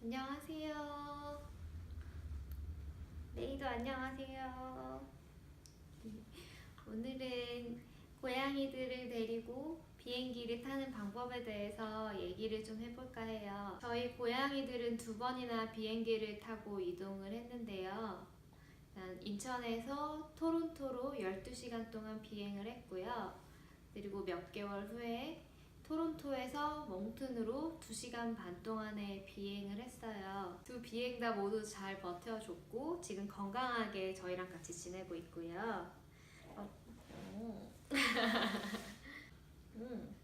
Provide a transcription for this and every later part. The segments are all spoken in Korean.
안녕하세요. 네이도 안녕하세요. 오늘은 고양이들을 데리고 비행기를 타는 방법에 대해서 얘기를 좀 해볼까 해요. 저희 고양이들은 2번이나 비행기를 타고 이동을 했는데요. 인천에서 토론토로 12시간 동안 비행을 했고요. 그리고 몇 개월 후에 토론토에서 몽튼으로 2시간 반 동안의 비행을 했어요. 두 비행 다 모두 잘 버텨줬고 지금 건강하게 저희랑 같이 지내고 있고요. 음.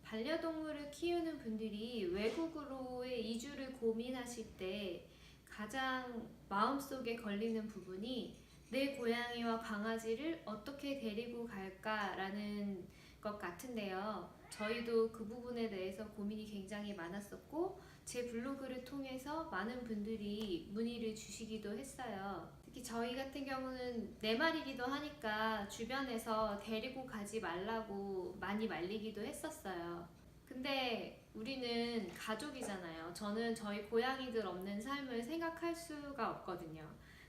반려동물을 키우는 분들이 외국으로의 이주를 고민하실 때 가장 마음속에 걸리는 부분이 내 고양이와 강아지를 어떻게 데리고 갈까라는 것 같은데요. 저희도 그 부분에 대해서 고민이 굉장히 많았었고 제 블로그를 통해서 많은 분들이 문의를 주시기도 했어요. 특히 저희 같은 경우는 4마리기도 하니까 주변에서 데리고 가지 말라고 많이 말리기도 했었어요. 근데 우리는 가족이잖아요. 저는 저희 고양이들 없는 삶을 생각할 수가 없거든요.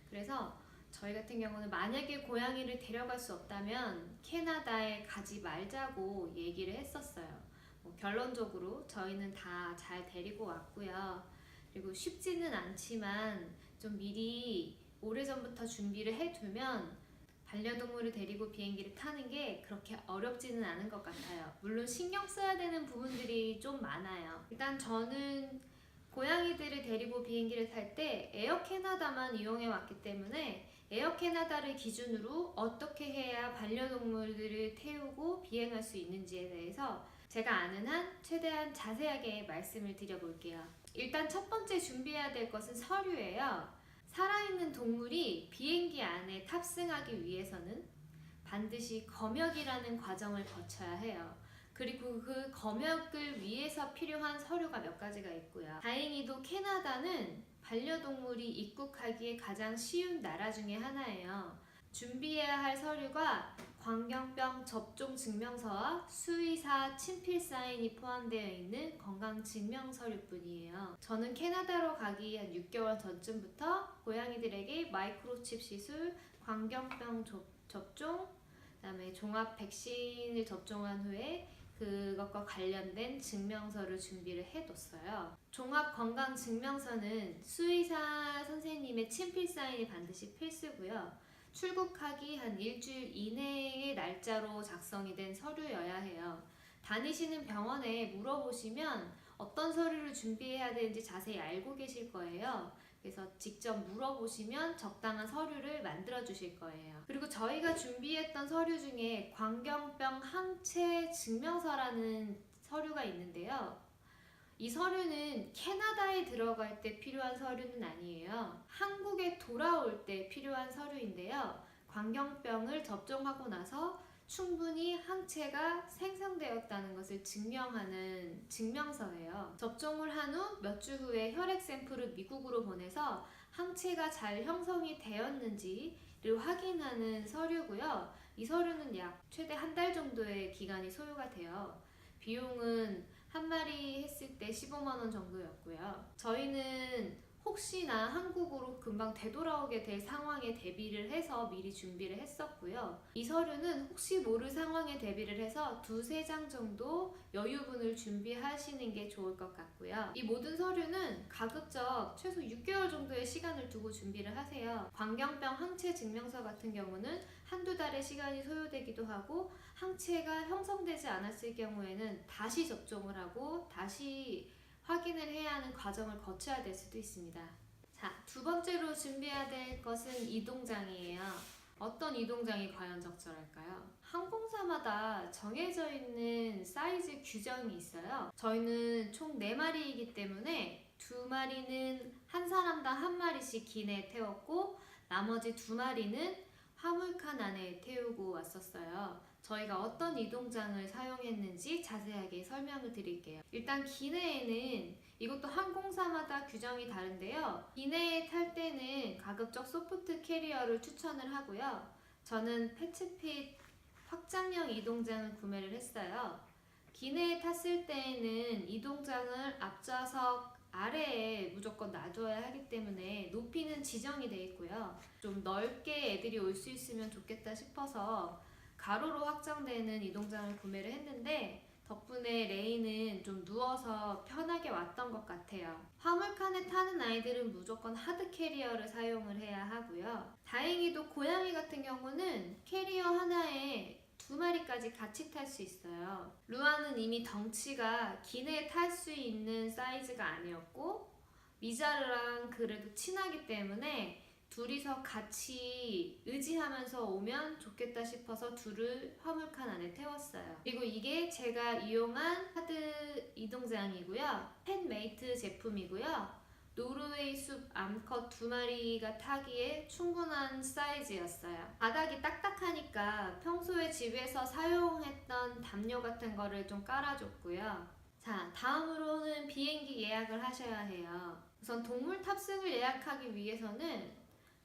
그래서 저희 같은 경우는 만약에 고양이를 데려갈 수 없다면 캐나다에 가지 말자고 얘기를 했었어요. 결론적으로 저희는 다 잘 데리고 왔고요. 그리고 쉽지는 않지만 좀 미리 오래전부터 준비를 해두면 반려동물을 데리고 비행기를 타는 게 그렇게 어렵지는 않은 것 같아요. 물론 신경 써야 되는 부분들이 좀 많아요. 일단 저는 고양이들을 데리고 비행기를 탈 때 에어 캐나다만 이용해 왔기 때문에 에어 캐나다를 기준으로 어떻게 해야 반려동물들을 태우고 비행할 수 있는지에 대해서 제가 아는 한 최대한 자세하게 말씀을 드려볼게요. 일단 첫 번째 준비해야 될 것은 서류예요. 살아있는 동물이 비행기 안에 탑승하기 위해서는 반드시 검역이라는 과정을 거쳐야 해요. 그리고 그 검역을 위해서 필요한 서류가 몇 가지가 있고요. 다행히도 캐나다는 반려동물이 입국하기에 가장 쉬운 나라 중에 하나예요. 준비해야 할 서류가 광견병 접종 증명서와 수의사 친필 사인이 포함되어 있는 건강 증명 서류뿐이에요. 저는 캐나다로 가기 한 6개월 전쯤부터 고양이들에게 마이크로칩 시술, 광견병 접종, 그다음에 종합 백신을 접종한 후에 그것과 관련된 증명서를 준비를 해뒀어요. 종합 건강 증명서는 수의사 선생님의 친필 사인이 반드시 필수고요. 출국하기 한 일주일 이내의 날짜로 작성이 된 서류여야 해요. 다니시는 병원에 물어보시면 어떤 서류를 준비해야 되는지 자세히 알고 계실 거예요. 그래서 직접 물어보시면 적당한 서류를 만들어 주실 거예요. 그리고 저희가 준비했던 서류 중에 광견병 항체 증명서라는 서류가 있는데요. 이 서류는 캐나다에 들어갈 때 필요한 서류는 아니에요. 한국에 돌아올 때 필요한 서류인데요. 광견병을 접종하고 나서 충분히 항체가 생성되었다는 것을 증명하는 증명서예요. 접종을 한 후 몇 주 후에 혈액 샘플을 미국으로 보내서 항체가 잘 형성이 되었는지를 확인하는 서류고요. 이 서류는 약 최대 1달 정도의 기간이 소요가 돼요. 비용은 한 마리 했을 때 15만 원 정도였고요. 저희는 혹시나 한국으로 금방 되돌아오게 될 상황에 대비를 해서 미리 준비를 했었고요. 이 서류는 혹시 모를 상황에 대비를 해서 2-3장 정도 여유분을 준비하시는 게 좋을 것 같고요. 이 모든 서류는 가급적 최소 6개월 정도의 시간을 두고 준비를 하세요. 광견병 항체 증명서 같은 경우는 1-2달의 시간이 소요되기도 하고 항체가 형성되지 않았을 경우에는 다시 접종을 하고 다시 확인을 해야 하는 과정을 거쳐야 될 수도 있습니다. 자, 2번째로 준비해야 될 것은 이동장이에요. 어떤 이동장이 과연 적절할까요? 항공사마다 정해져 있는 사이즈 규정이 있어요. 저희는 총 4마리이기 때문에 2마리는 한 사람당 1마리씩 기내에 태웠고 나머지 2마리는 화물칸 안에 태우고 왔었어요. 저희가 어떤 이동장을 사용했는지 자세하게 설명을 드릴게요. 일단 기내에는 이것도 항공사마다 규정이 다른데요. 기내에 탈 때는 가급적 소프트 캐리어를 추천을 하고요. 저는 패치핏 확장형 이동장을 구매를 했어요. 기내에 탔을 때에는 이동장을 앞좌석 아래에 무조건 놔둬야 하기 때문에 높이는 지정이 돼 있고요. 좀 넓게 애들이 올 수 있으면 좋겠다 싶어서 가로로 확장되는 이동장을 구매를 했는데 덕분에 레이는 좀 누워서 편하게 왔던 것 같아요. 화물칸에 타는 아이들은 무조건 하드 캐리어를 사용을 해야 하고요. 다행히도 고양이 같은 경우는 캐리어 하나에 2마리까지 같이 탈 수 있어요. 루아는 이미 덩치가 기내에 탈 수 있는 사이즈가 아니었고 미자르랑 그래도 친하기 때문에 둘이서 같이 의지하면서 오면 좋겠다 싶어서 둘을 화물칸 안에 태웠어요. 그리고 이게 제가 이용한 하드 이동장이고요. 펫메이트 제품이고요. 노르웨이 숲 암컷 2마리가 타기에 충분한 사이즈였어요. 바닥이 딱딱하니까 평소에 집에서 사용했던 담요 같은 거를 좀 깔아줬고요. 자, 다음으로는 비행기 예약을 하셔야 해요. 우선 동물 탑승을 예약하기 위해서는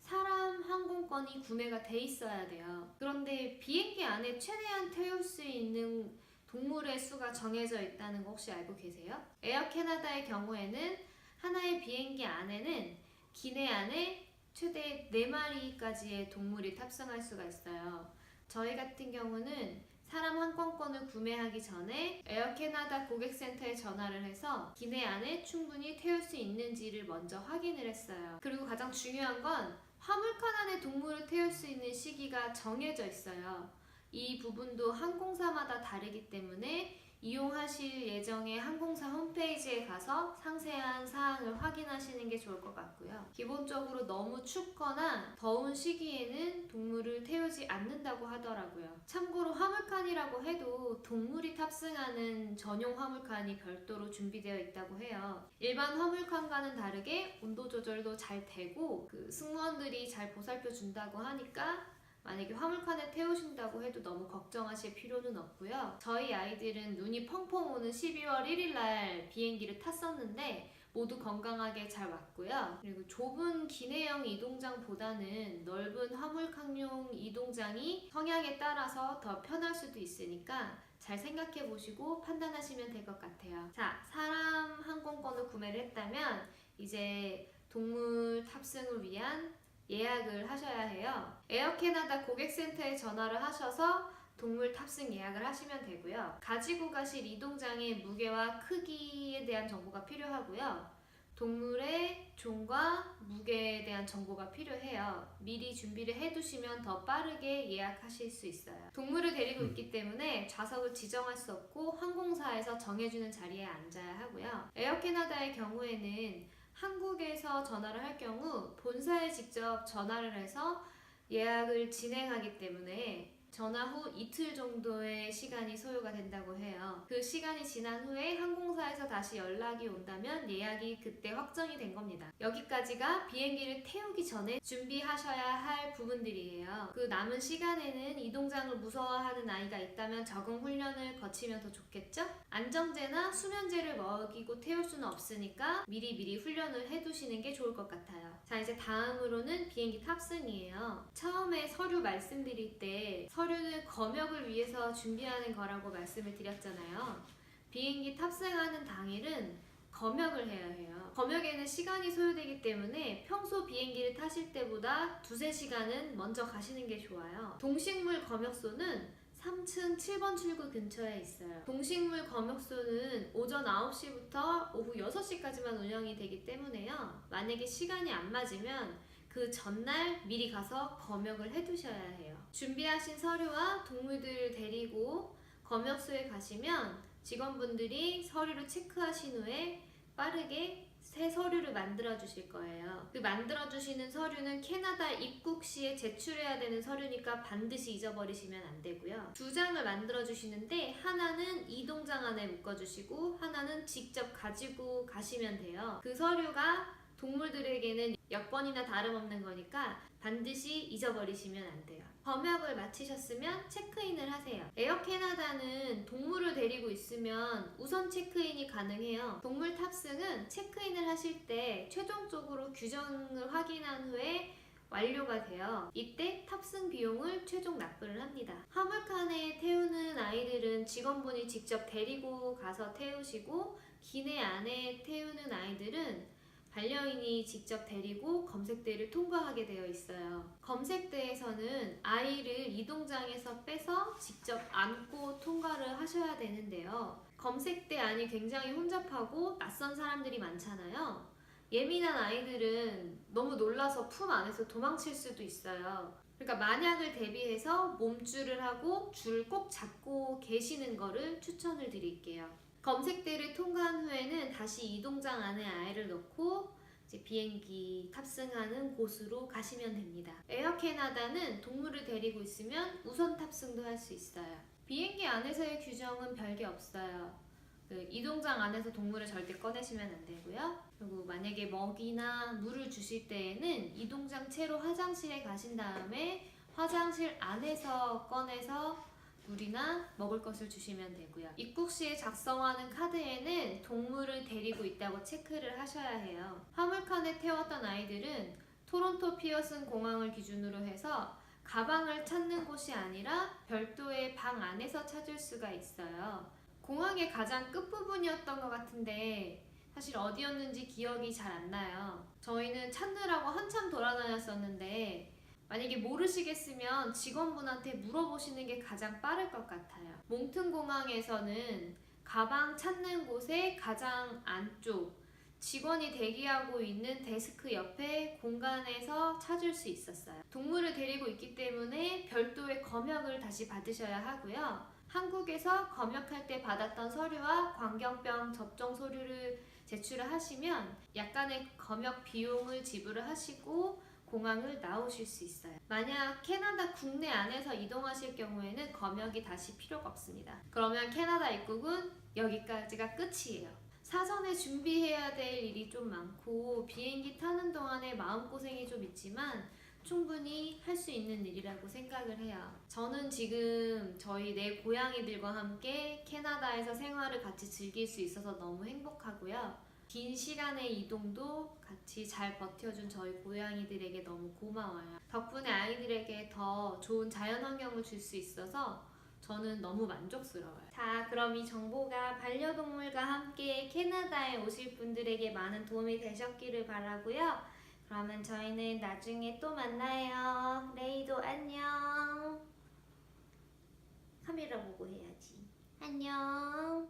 사람 항공권이 구매가 돼 있어야 돼요. 그런데 비행기 안에 최대한 태울 수 있는 동물의 수가 정해져 있다는 거 혹시 알고 계세요? 에어 캐나다의 경우에는 하나의 비행기 안에는 기내 안에 최대 4마리까지의 동물이 탑승할 수가 있어요. 저희 같은 경우는 사람 항공권을 구매하기 전에 에어 캐나다 고객센터에 전화를 해서 기내 안에 충분히 태울 수 있는지를 먼저 확인을 했어요. 그리고 가장 중요한 건 화물칸 안에 동물을 태울 수 있는 시기가 정해져 있어요. 이 부분도 항공사마다 다르기 때문에 이용하실 예정의 항공사 홈페이지에 가서 상세한 사항을 확인하시는 게 좋을 것 같고요. 기본적으로 너무 춥거나 더운 시기에는 동물을 태우지 않는다고 하더라고요. 참고로 화물칸이라고 해도 동물이 탑승하는 전용 화물칸이 별도로 준비되어 있다고 해요. 일반 화물칸과는 다르게 온도 조절도 잘 되고 승무원들이 잘 보살펴 준다고 하니까 만약에 화물칸에 태우신다고 해도 너무 걱정하실 필요는 없고요. 저희 아이들은 눈이 펑펑 오는 12월 1일 날 비행기를 탔었는데 모두 건강하게 잘 왔고요. 그리고 좁은 기내형 이동장보다는 넓은 화물칸용 이동장이 성향에 따라서 더 편할 수도 있으니까 잘 생각해 보시고 판단하시면 될 것 같아요. 자, 사람 항공권을 구매를 했다면 이제 동물 탑승을 위한 예약을 하셔야 해요. 에어 캐나다 고객센터에 전화를 하셔서 동물 탑승 예약을 하시면 되고요. 가지고 가실 이동장의 무게와 크기에 대한 정보가 필요하고요. 동물의 종과 무게에 대한 정보가 필요해요. 미리 준비를 해두시면 더 빠르게 예약하실 수 있어요. 동물을 데리고 있기 때문에 좌석을 지정할 수 없고 항공사에서 정해주는 자리에 앉아야 하고요. 에어 캐나다의 경우에는 한국에서 전화를 할 경우 본사에 직접 전화를 해서 예약을 진행하기 때문에 전화 후 이틀 정도의 시간이 소요가 된다고 해요. 그 시간이 지난 후에 항공사에서 다시 연락이 온다면 예약이 그때 확정이 된 겁니다. 여기까지가 비행기를 태우기 전에 준비하셔야 할 부분들이에요. 그 남은 시간에는 이동장을 무서워하는 아이가 있다면 적응 훈련을 거치면 더 좋겠죠? 안정제나 수면제를 먹이고 태울 수는 없으니까 미리 훈련을 해두시는 게 좋을 것 같아요. 자, 이제 다음으로는 비행기 탑승이에요. 처음에 서류 말씀드릴 때 서류는 검역을 위해서 준비하는 거라고 말씀을 드렸잖아요. 비행기 탑승하는 당일은 검역을 해야 해요. 검역에는 시간이 소요되기 때문에 평소 비행기를 타실 때보다 2~3시간은 먼저 가시는 게 좋아요. 동식물 검역소는 3층 7번 출구 근처에 있어요. 동식물 검역소는 오전 9시부터 오후 6시까지만 운영이 되기 때문에요. 만약에 시간이 안 맞으면 그 전날 미리 가서 검역을 해두셔야 해요. 준비하신 서류와 동물들을 데리고 검역소에 가시면 직원분들이 서류를 체크하신 후에 빠르게 새 서류를 만들어 주실 거예요. 그 만들어 주시는 서류는 캐나다 입국 시에 제출해야 되는 서류니까 반드시 잊어버리시면 안 되고요. 2장을 만들어 주시는데 하나는 이동장 안에 묶어 주시고 하나는 직접 가지고 가시면 돼요. 그 서류가 동물들에게는 여권이나 다름없는 거니까 반드시 잊어버리시면 안 돼요. 검역을 마치셨으면 체크인을 하세요. 에어 캐나다는 동물을 데리고 있으면 우선 체크인이 가능해요. 동물 탑승은 체크인을 하실 때 최종적으로 규정을 확인한 후에 완료가 돼요. 이때 탑승 비용을 최종 납부를 합니다. 화물칸에 태우는 아이들은 직원분이 직접 데리고 가서 태우시고 기내 안에 태우는 아이들은 반려인이 직접 데리고 검색대를 통과하게 되어 있어요. 검색대에서는 아이를 이동장에서 빼서 직접 안고 통과를 하셔야 되는데요. 검색대 안이 굉장히 혼잡하고 낯선 사람들이 많잖아요. 예민한 아이들은 너무 놀라서 품 안에서 도망칠 수도 있어요. 그러니까 만약을 대비해서 몸줄을 하고 줄을 꼭 잡고 계시는 거를 추천을 드릴게요. 검색대를 통과한 후에는 다시 이동장 안에 아이를 넣고 이제 비행기 탑승하는 곳으로 가시면 됩니다. 에어 캐나다는 동물을 데리고 있으면 우선 탑승도 할 수 있어요. 비행기 안에서의 규정은 별게 없어요. 이동장 안에서 동물을 절대 꺼내시면 안 되고요. 그리고 만약에 먹이나 물을 주실 때에는 이동장 채로 화장실에 가신 다음에 화장실 안에서 꺼내서 물이나 먹을 것을 주시면 되고요. 입국 시에 작성하는 카드에는 동물을 데리고 있다고 체크를 하셔야 해요. 화물칸에 태웠던 아이들은 토론토 피어슨 공항을 기준으로 해서 가방을 찾는 곳이 아니라 별도의 방 안에서 찾을 수가 있어요. 공항의 가장 끝부분이었던 것 같은데 사실 어디였는지 기억이 잘 안 나요. 저희는 찾느라고 한참 돌아다녔었는데 만약에 모르시겠으면 직원분한테 물어보시는 게 가장 빠를 것 같아요. 몽튼 공항에서는 가방 찾는 곳의 가장 안쪽 직원이 대기하고 있는 데스크 옆에 공간에서 찾을 수 있었어요. 동물을 데리고 있기 때문에 별도의 검역을 다시 받으셔야 하고요. 한국에서 검역할 때 받았던 서류와 광견병 접종 서류를 제출을 하시면 약간의 검역 비용을 지불을 하시고 공항을 나오실 수 있어요. 만약 캐나다 국내 안에서 이동하실 경우에는 검역이 다시 필요가 없습니다. 그러면 캐나다 입국은 여기까지가 끝이에요. 사전에 준비해야 될 일이 좀 많고 비행기 타는 동안에 마음고생이 좀 있지만 충분히 할 수 있는 일이라고 생각을 해요. 저는 지금 저희 네 고양이들과 함께 캐나다에서 생활을 같이 즐길 수 있어서 너무 행복하고요. 긴 시간의 이동도 같이 잘 버텨준 저희 고양이들에게 너무 고마워요. 덕분에 아이들에게 더 좋은 자연환경을 줄 수 있어서 저는 너무 만족스러워요. 자, 그럼 이 정보가 반려동물과 함께 캐나다에 오실 분들에게 많은 도움이 되셨기를 바라고요. 그러면 저희는 나중에 또 만나요. 레이도 안녕. 카메라 보고 해야지. 안녕.